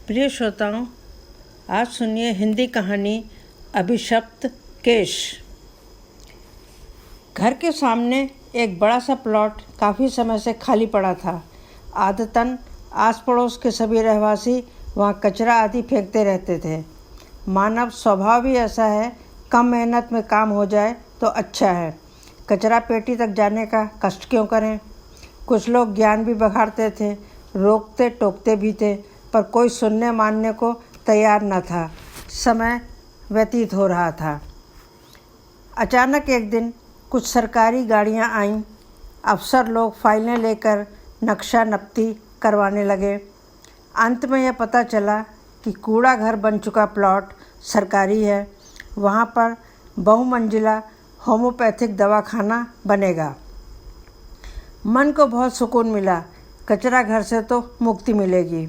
प्रिय श्रोताओं, आज सुनिए हिंदी कहानी अभिशप्त केश। घर के सामने एक बड़ा सा प्लॉट काफ़ी समय से खाली पड़ा था। आदतन आस पड़ोस के सभी रहवासी वहाँ कचरा आदि फेंकते रहते थे। मानव स्वभाव ही ऐसा है, कम मेहनत में काम हो जाए तो अच्छा है। कचरा पेटी तक जाने का कष्ट क्यों करें। कुछ लोग ज्ञान भी बघाड़ते थे, रोकते टोकते भी थे, पर कोई सुनने मानने को तैयार न था। समय व्यतीत हो रहा था। अचानक एक दिन कुछ सरकारी गाड़ियां आईं। अफसर लोग फाइलें लेकर नक्शा नक्ती करवाने लगे। अंत में यह पता चला कि कूड़ा घर बन चुका प्लॉट सरकारी है। वहाँ पर बहुमंजिला होम्योपैथिक दवाखाना बनेगा। मन को बहुत सुकून मिला। कचरा घर से तो मुक्ति मिलेगी।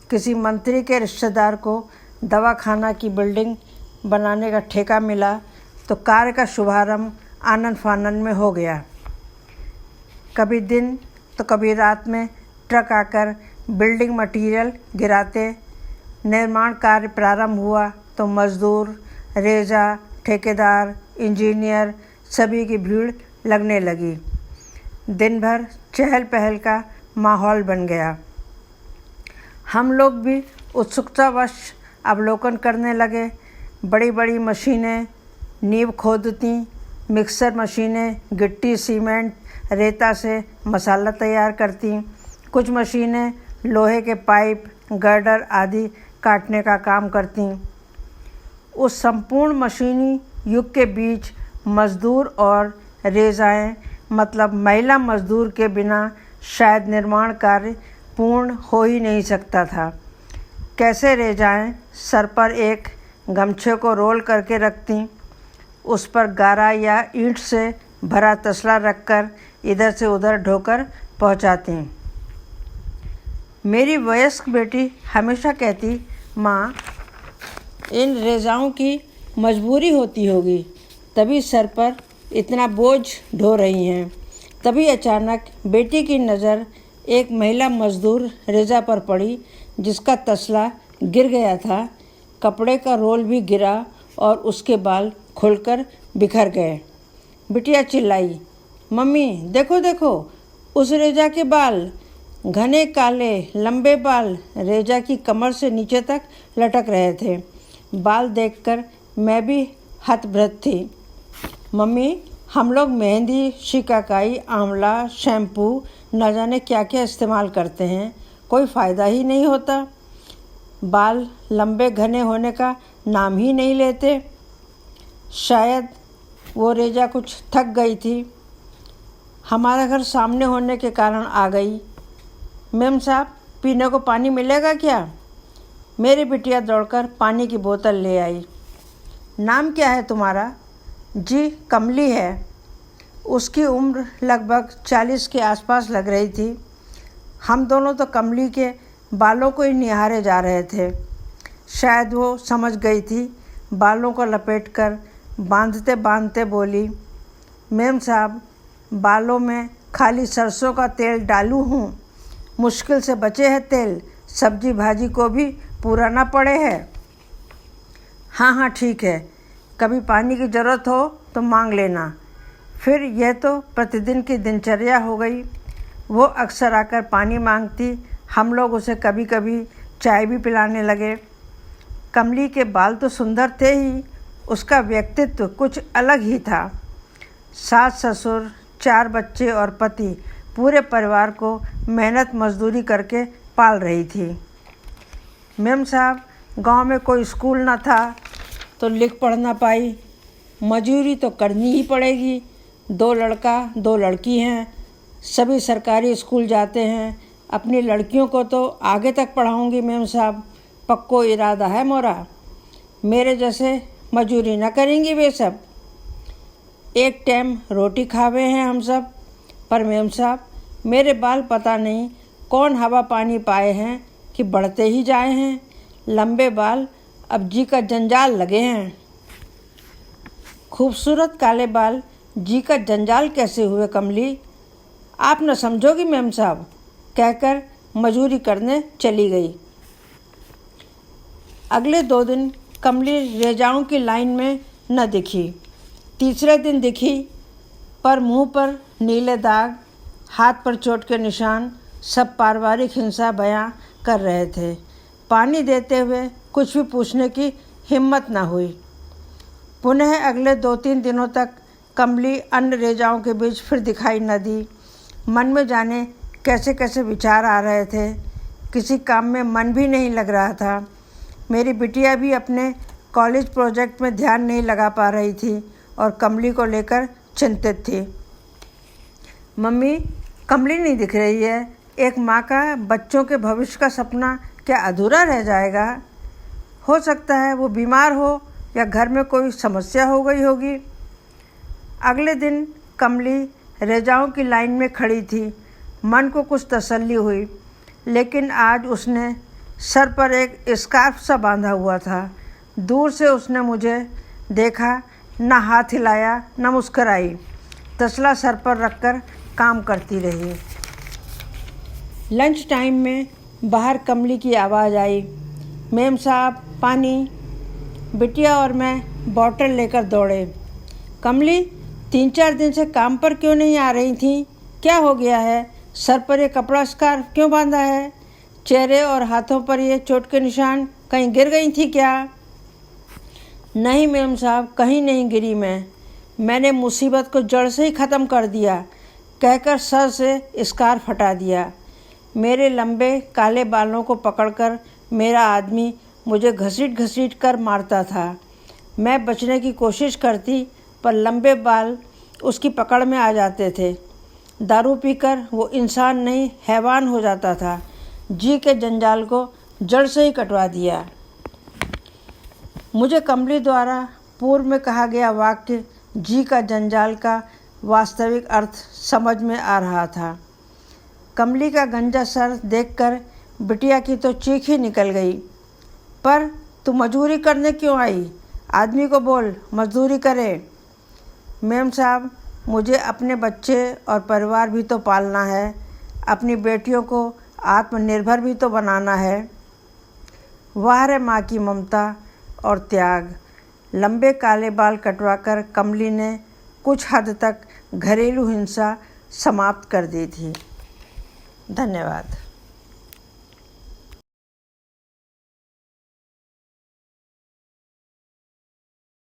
किसी मंत्री के रिश्तेदार को दवाखाना की बिल्डिंग बनाने का ठेका मिला तो कार्य का शुभारंभ आनंद फानंद में हो गया। कभी दिन तो कभी रात में ट्रक आकर बिल्डिंग मटीरियल गिराते। निर्माण कार्य प्रारंभ हुआ तो मजदूर, रेजा, ठेकेदार, इंजीनियर सभी की भीड़ लगने लगी। दिन भर चहल पहल का माहौल बन गया। हम लोग भी उत्सुकतावश अवलोकन करने लगे। बड़ी बड़ी मशीनें नींव खोदती, मिक्सर मशीनें गिट्टी, सीमेंट, रेता से मसाला तैयार करती। कुछ मशीनें लोहे के पाइप, गर्डर आदि काटने का काम करती। उस संपूर्ण मशीनी युग के बीच मजदूर और रेजाएं, मतलब महिला मजदूर के बिना शायद निर्माण कार्य पूर्ण हो ही नहीं सकता था। कैसे रेजाएं सर पर एक गमछे को रोल करके रखती, उस पर गारा या ईंट से भरा तसला रखकर इधर से उधर ढोकर पहुंचाती। मेरी वयस्क बेटी हमेशा कहती, माँ, इन रेजाओं की मजबूरी होती होगी, तभी सर पर इतना बोझ ढो रही हैं। तभी अचानक बेटी की नज़र एक महिला मजदूर रेजा पर पड़ी, जिसका तसला गिर गया था। कपड़े का रोल भी गिरा और उसके बाल खुलकर बिखर गए। बिटिया चिल्लाई, मम्मी देखो देखो, उस रेजा के बाल, घने काले लंबे बाल रेजा की कमर से नीचे तक लटक रहे थे। बाल देखकर मैं भी हतप्रभ थी। मम्मी, हम लोग मेहंदी, शिकाकाई, आंवला, शैम्पू न जाने क्या क्या इस्तेमाल करते हैं, कोई फ़ायदा ही नहीं होता। बाल लंबे घने होने का नाम ही नहीं लेते। शायद वो रेजा कुछ थक गई थी। हमारा घर सामने होने के कारण आ गई। मेम साहब, पीने को पानी मिलेगा क्या? मेरी बिटिया दौड़कर पानी की बोतल ले आई। नाम क्या है तुम्हारा? जी, कमली है। उसकी उम्र लगभग 40 के आसपास लग रही थी। हम दोनों तो कमली के बालों को ही निहारे जा रहे थे। शायद वो समझ गई थी। बालों को लपेटकर बांधते बांधते बोली, मेम साहब, बालों में खाली सरसों का तेल डालू हूँ। मुश्किल से बचे है तेल, सब्जी भाजी को भी पूरा ना पड़े है। हाँ हाँ ठीक है, कभी पानी की ज़रूरत हो तो मांग लेना। फिर यह तो प्रतिदिन की दिनचर्या हो गई। वो अक्सर आकर पानी मांगती। हम लोग उसे कभी कभी चाय भी पिलाने लगे। कमली के बाल तो सुंदर थे ही, उसका व्यक्तित्व कुछ अलग ही था। सास ससुर, 4 बच्चे और पति, पूरे परिवार को मेहनत मजदूरी करके पाल रही थी। मेम साहब, गांव में कोई स्कूल न था तो लिख पढ़ ना पाई। मजूरी तो करनी ही पड़ेगी। 2 लड़का 2 लड़की हैं, सभी सरकारी स्कूल जाते हैं। अपनी लड़कियों को तो आगे तक पढ़ाऊंगी मेम साहब, पक्को इरादा है मोरा। मेरे जैसे मजूरी न करेंगी वे सब। एक टाइम रोटी खावे हैं हम सब। पर मेम साहब, मेरे बाल पता नहीं कौन हवा पानी पाए हैं कि बढ़ते ही जाए हैं। लंबे बाल अब जी का जंजाल लगे हैं। खूबसूरत काले बाल जी का जंजाल कैसे हुए कमली? आप न समझोगी मेम साहब, कहकर मजूरी करने चली गई। अगले 2 दिन कमली रेजाओं की लाइन में न दिखी। तीसरे दिन दिखी, पर मुंह पर नीले दाग, हाथ पर चोट के निशान सब पारिवारिक हिंसा बयां कर रहे थे। पानी देते हुए कुछ भी पूछने की हिम्मत न हुई। पुनः अगले 2-3 दिनों तक कमली अन्य रेजाओं के बीच फिर दिखाई न दी। मन में जाने कैसे कैसे विचार आ रहे थे। किसी काम में मन भी नहीं लग रहा था। मेरी बिटिया भी अपने कॉलेज प्रोजेक्ट में ध्यान नहीं लगा पा रही थी और कमली को लेकर चिंतित थी। मम्मी, कमली नहीं दिख रही है। एक माँ का बच्चों के भविष्य का सपना क्या अधूरा रह जाएगा? हो सकता है वो बीमार हो या घर में कोई समस्या हो गई होगी। अगले दिन कमली रेजाओं की लाइन में खड़ी थी। मन को कुछ तसल्ली हुई, लेकिन आज उसने सर पर एक स्कार्फ सा बांधा हुआ था। दूर से उसने मुझे देखा, न हाथ हिलाया न मुस्कराई। तसला सर पर रखकर काम करती रही। लंच टाइम में बाहर कमली की आवाज़ आई, मेम साहब पानी। बिटिया और मैं बॉटल लेकर दौड़े। कमली, 3-4 दिन से काम पर क्यों नहीं आ रही थी? क्या हो गया है? सर पर ये कपड़ा स्कार्फ क्यों बांधा है? चेहरे और हाथों पर ये चोट के निशान कहीं गिर गई थी क्या? नहीं मेम साहब, कहीं नहीं गिरी। मैंने मुसीबत को जड़ से ही ख़त्म कर दिया, कहकर सर से स्कार्फ हटा दिया। मेरे लंबे काले बालों को पकड़कर मेरा आदमी मुझे घसीट घसीट कर मारता था। मैं बचने की कोशिश करती, पर लंबे बाल उसकी पकड़ में आ जाते थे। दारू पीकर वो इंसान नहीं हैवान हो जाता था। जी के जंजाल को जड़ से ही कटवा दिया। मुझे कमली द्वारा पूर्व में कहा गया वाक्य जी का जंजाल का वास्तविक अर्थ समझ में आ रहा था। कमली का गंजा सर देखकर बिटिया की तो चीख ही निकल गई। पर तू मजदूरी करने क्यों आई? आदमी को बोल मजदूरी करे। मेम साहब, मुझे अपने बच्चे और परिवार भी तो पालना है, अपनी बेटियों को आत्मनिर्भर भी तो बनाना है। वाह रे माँ की ममता और त्याग। लंबे काले बाल कटवाकर कमली ने कुछ हद तक घरेलू हिंसा समाप्त कर दी थी। धन्यवाद।